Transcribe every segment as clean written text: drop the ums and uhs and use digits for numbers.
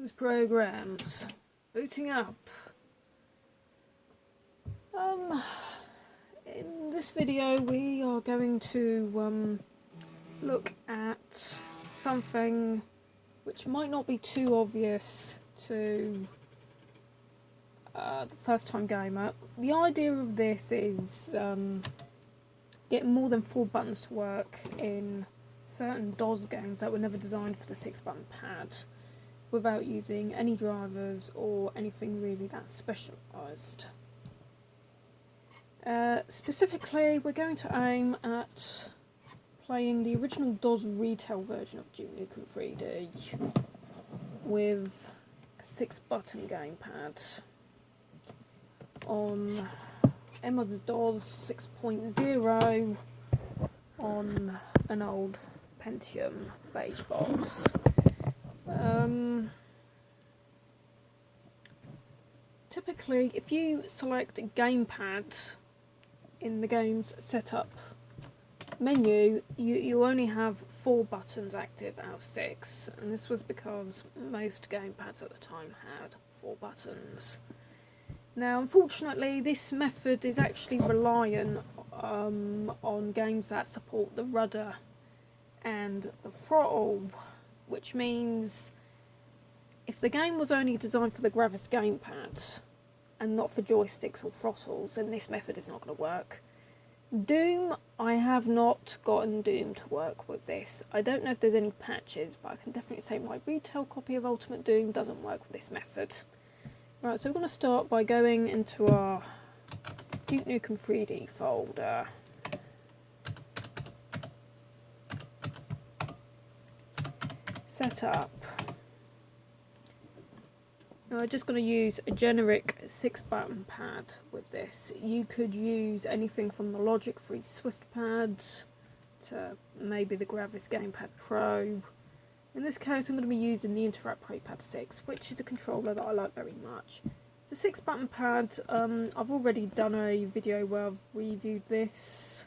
Windows programs. Booting up. In this video we are going to look at something which might not be too obvious to the first time gamer. The idea of this is getting more than 4 buttons to work in certain DOS games that were never designed for the 6-button pad without using any drivers or anything really that specialised. Specifically, we're going to aim at playing the original DOS retail version of Duke Nukem 3D with a 6-button gamepad on MS-DOS 6.0 on an old Pentium beige box. Typically, if you select a gamepad in the game's setup menu, you only have 4 buttons active out of 6, and this was because most gamepads at the time had 4 buttons. Now, unfortunately, this method is actually reliant on games that support the rudder and the throttle, which means if the game was only designed for the Gravis gamepad and not for joysticks or throttles, then this method is not going to work. Doom, I have not gotten Doom to work with this. I don't know if there's any patches, but I can definitely say my retail copy of Ultimate Doom doesn't work with this method. Right, so we're going to start by going into our Duke Nukem 3D folder. Setup. Now I'm just going to use a generic 6-button pad with this. You could use anything from the Logic 3 Swift pads to maybe the Gravis Gamepad Pro. In this case I'm going to be using the Interact ProPad 6, which is a controller that I like very much. It's a 6-button pad. I've already done a video where I've reviewed this,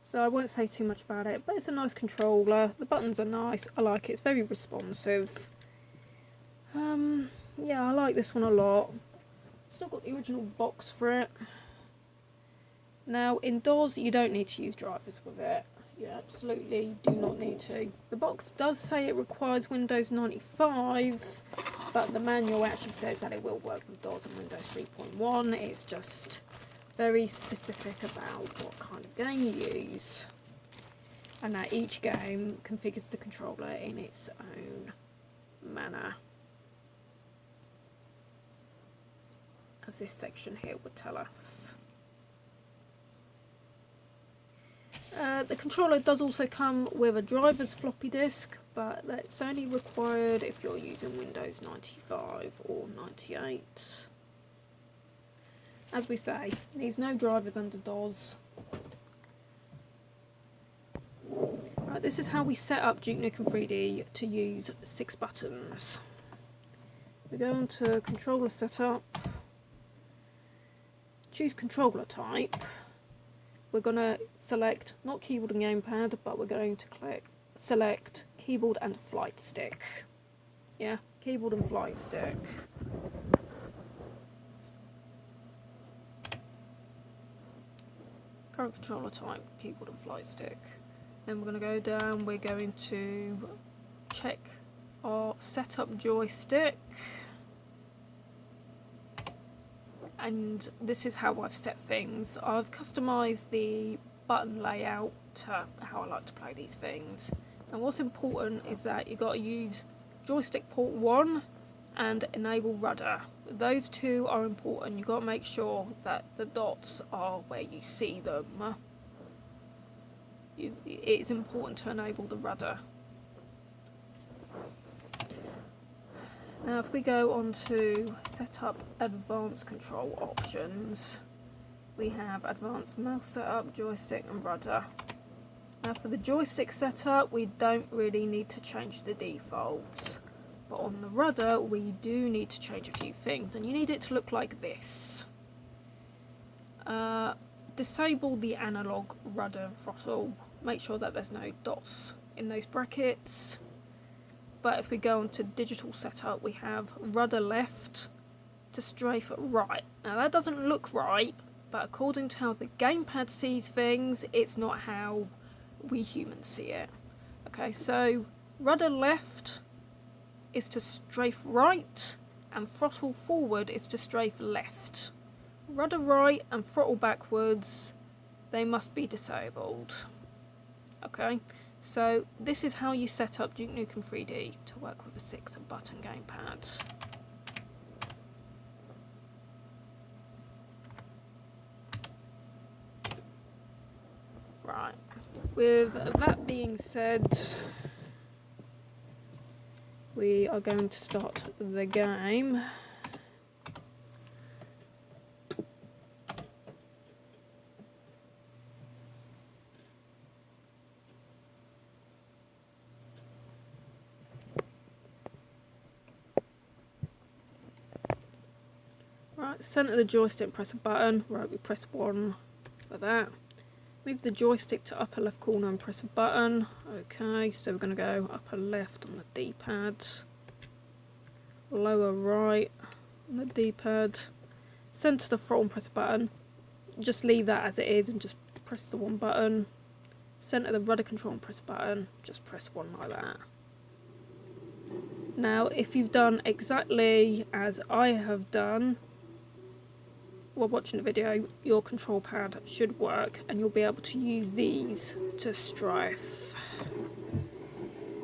so I won't say too much about it, but it's a nice controller. The buttons are nice, I like it, it's very responsive. Yeah, I like this one a lot. Still got the original box for it. Now, in DOS you don't need to use drivers with it. You absolutely do not need to. The box does say it requires Windows 95, but the manual actually says that it will work with DOS and Windows 3.1. It's just very specific about what kind of game you use, and that each game configures the controller in its own manner, as this section here would tell us. The controller does also come with a driver's floppy disk, but that's only required if you're using Windows 95 or 98. As we say, needs no drivers under DOS. Right, this is how we set up Duke Nukem 3D to use 6 buttons. We go into controller setup, choose controller type. We're going to select not keyboard and gamepad, but we're going to select keyboard and flight stick. Yeah, keyboard and flight stick. Current controller type, keyboard and flight stick. Then we're going to go down, we're going to check our setup joystick. And this is how I've set things. I've customised the button layout to how I like to play these things. And what's important is that you've got to use joystick port 1 and enable rudder. Those two are important. You've got to make sure that the dots are where you see them. It's important to enable the rudder. Now if we go on to set up advanced control options, we have advanced mouse setup, joystick and rudder. Now for the joystick setup we don't really need to change the defaults, but on the rudder we do need to change a few things, and you need it to look like this. Disable the analog rudder throttle, make sure that there's no dots in those brackets. but if we go on to digital setup, we have rudder left to strafe right. Now that doesn't look right, but according to how the gamepad sees things, it's not how we humans see it. Okay, so rudder left is to strafe right, and throttle forward is to strafe left. Rudder right and throttle backwards, they must be disabled. Okay, so this is how you set up Duke Nukem 3D to work with a 6-button gamepad. Right, with that being said, we are going to start the game. Right, centre the joystick, press a button. Right, we press 1 for that. Move the joystick to upper left corner and press a button. Okay, so we're going to go upper left on the D-pad. Lower right on the D-pad. Centre the throttle and press a button. Just leave that as it is and just press the 1 button. Centre the rudder control and press a button. Just press 1 like that. Now, if you've done exactly as I have done while watching the video, your control pad should work and you'll be able to use these to strafe,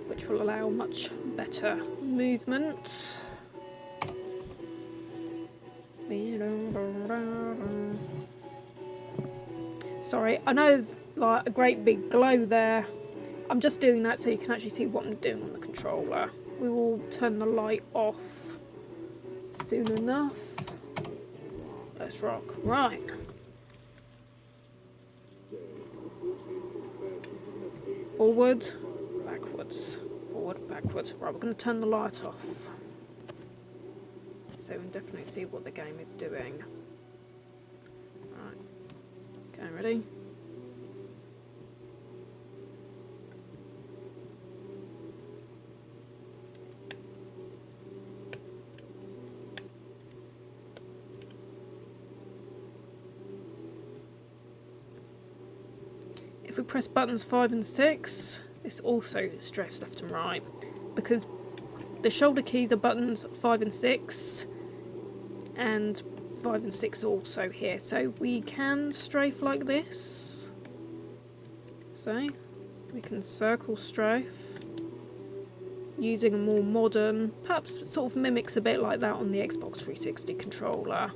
which will allow much better movement. Sorry, I know there's like a great big glow there. I'm just doing that so you can actually see what I'm doing on the controller. We will turn the light off soon enough. Let's rock. Right. Forward, backwards. Forward, backwards. Right, we're going to turn the light off, so we can definitely see what the game is doing. Right. Okay, ready? If we press buttons 5 and 6, this also strafes left and right, because the shoulder keys are buttons 5 and 6, and 5 and 6 are also here, so we can strafe like this. So we can circle strafe using a more modern, perhaps sort of mimics a bit like that on the Xbox 360 controller.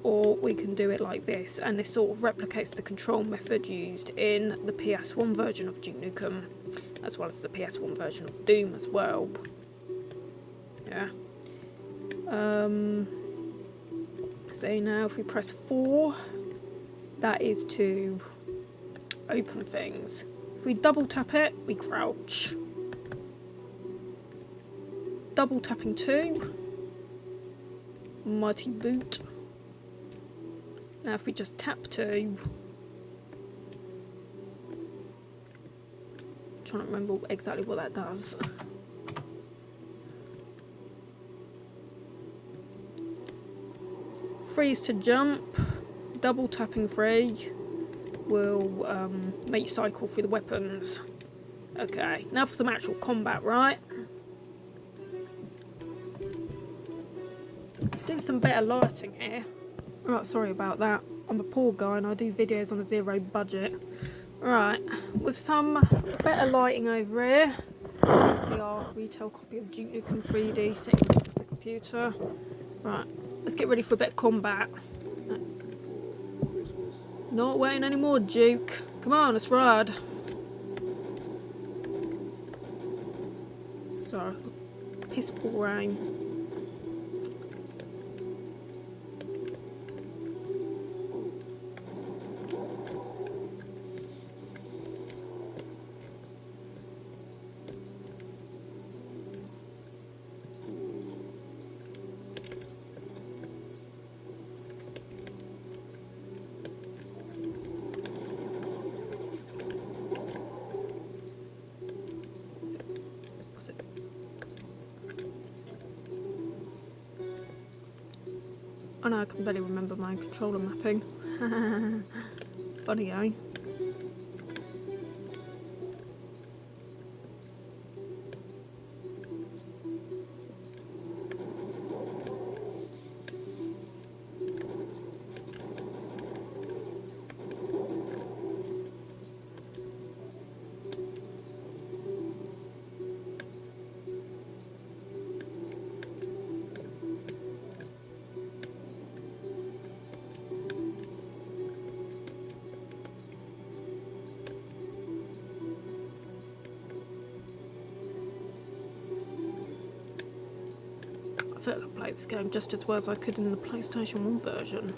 Or we can do it like this, and this sort of replicates the control method used in the PS1 version of Duke Nukem, as well as the PS1 version of Doom as well. Yeah. So now if we press 4, that is to open things. If we double tap it, we crouch. Double tapping 2, mighty boot. Now if we just tap 2, I'm trying to remember exactly what that does. Freeze to jump, double tapping 3 will make you cycle through the weapons. Okay, now for some actual combat, right? Let's do some better lighting here. Right, sorry about that. I'm a poor guy and I do videos on a 0 budget. Right, with some better lighting over here. See our retail copy of Duke Nukem 3D sitting on top of the computer. Right, let's get ready for a bit of combat. Not waiting anymore, Duke. Come on, let's ride. Sorry, piss poor aim. I know I can barely remember my controller mapping. Funny, eh? I feel like I played this game just as well as I could in the PlayStation 1 version.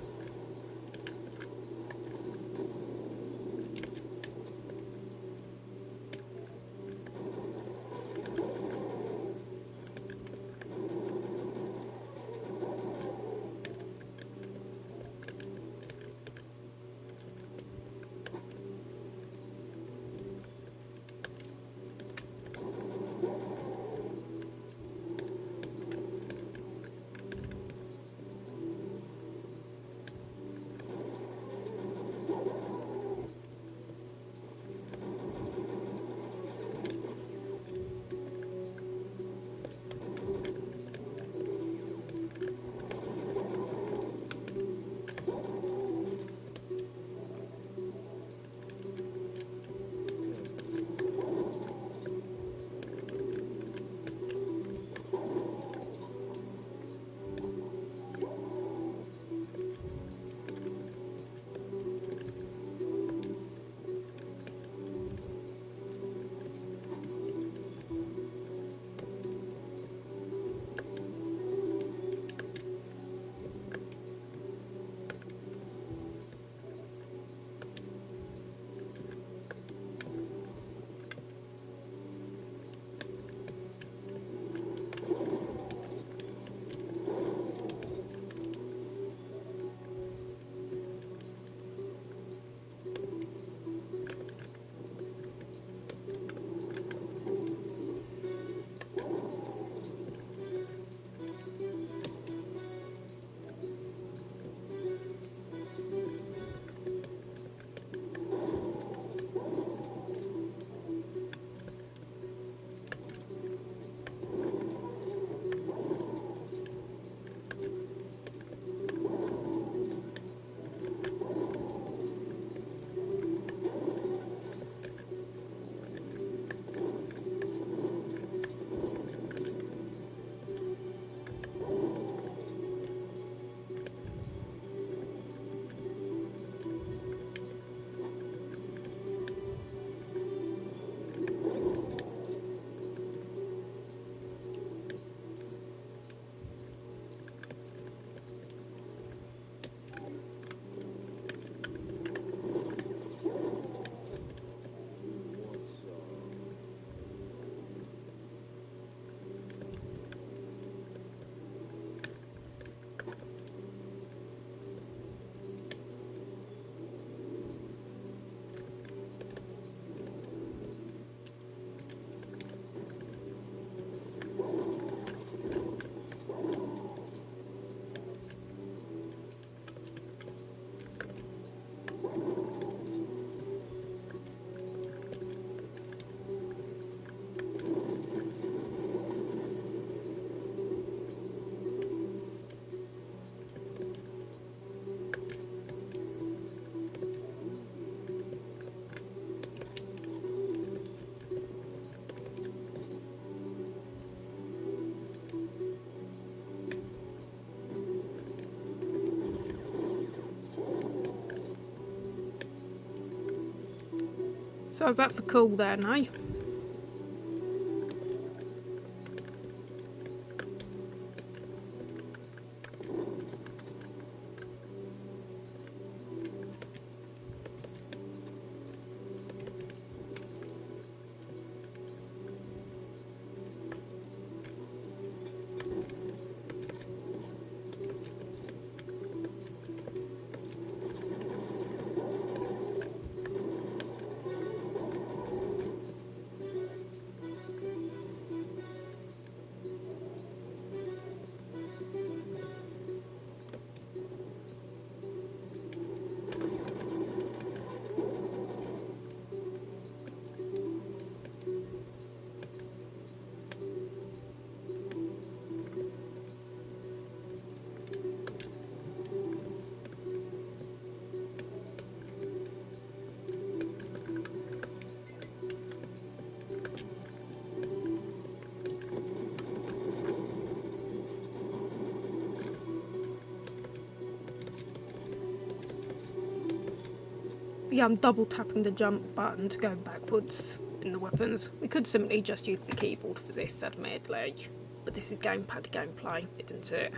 So how's that for cool then, eh? Yeah, I'm double tapping the jump button to go backwards in the weapons. We could simply just use the keyboard for this, admittedly. But this is gamepad gameplay, isn't it?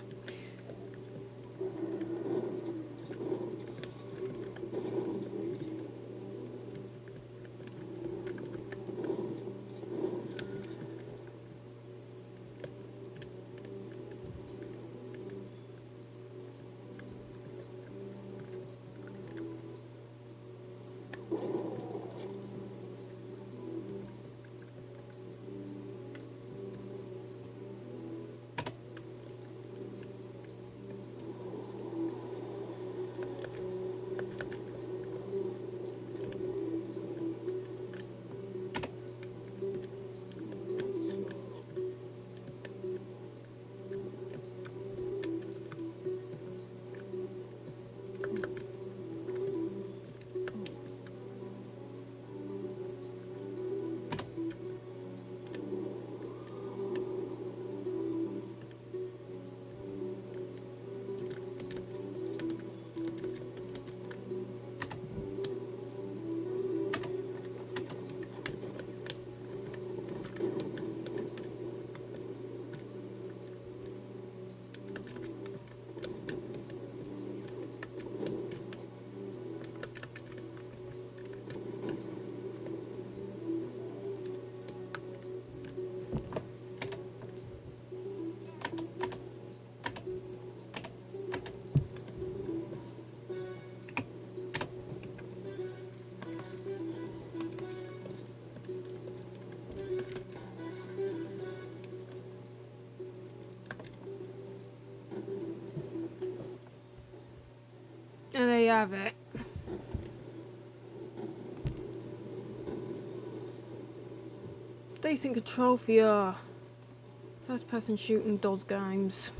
And there you have it. Decent control for your first person shooting DOS games.